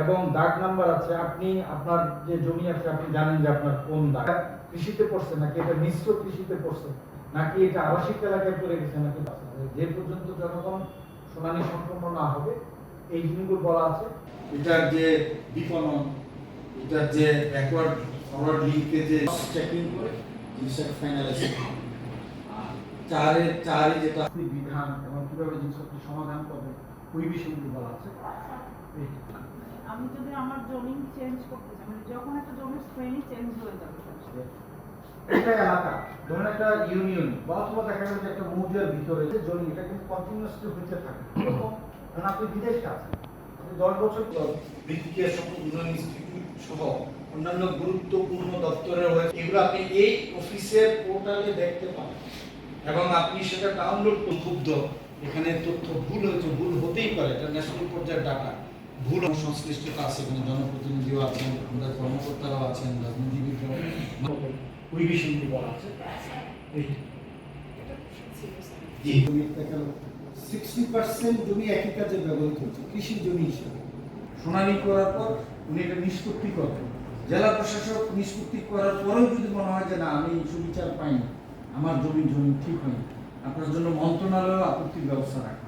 এবং দাগ নাম্বার আছে। আপনি আপনার যে জমি আছে আপনি জানেন যে আপনার কোন দাগ, কৃষিতে পড়ছে নাকি এটা মিশ্র কৃষিতে পড়ছে নাকি এটা আবাসিক এলাকায় পড়ে গেছে নাকি, যে পর্যন্ত জনগণ শুনানি সম্পন্ন না হবে এই জিনিসগুলো বলা আছে। এটার যে বিপণন, এটার যে ব্যাকওয়ার্ড ফরওয়ার্ড লিঙ্কে যে চেকিং করে জিনিসটাকে ফাইনালাইজ চারে যেটা বিধান এবং কিভাবে জিনিসপত্র সমাধান করবে ওই বিষয়গুলো বলা আছে। আমি যদি আমার জমিন চেঞ্জ করতে চাই, মানে যখন একটা জমির শ্রেণী চেঞ্জ হয়ে যাবে, একটা এলাকা ধরুন একটা ইউনিয়ন বা অথবা দেখা গেল যে একটা মৌজার ভিতরে যে জমি, এটা কিন্তু কন্টিনিউয়াসলি হইতে থাকে। কারণ আপনি বিদেশে আছেন, আপনি 10 বছর বৃত্তিয় উন্নয়ন ইনস্টিটিউট সহ অন্যান্য গুরুত্বপূর্ণ দপ্তরের হয়ে এগুলো আপনি এই অফিসের পোর্টালে দেখতে পাবেন এবং আপনি সেটা ডাউনলোড করুন। ক্ষুব্ধ এখানে তথ্য ভুল হয়েছে, ভুল হতেই পারে, এটা ন্যাশনাল পর্যায়ের ডাটা, ভুল সংশ্লিষ্টতা আছে, এখানে জনপ্রতিনিধিও আছেন, আমরা কর্মকর্তারাও আছেন, রাজনীতিবিদরাও, ওই বিষয়গুলো বলা আছে। জি 60% জমি একই কাজে ব্যবহৃত হচ্ছে কৃষি জমি হিসেবে। শুনানি করার পর উনি এটা নিষ্পত্তি করবেন। জেলা প্রশাসক নিষ্পত্তি করার পরেও যদি মনে হয় যে না আমি সুবিচার পাইনি, আমার জমি ঠিক হয়নি, আপনার জন্য মন্ত্রণালয় আপত্তির ব্যবস্থা রাখবে।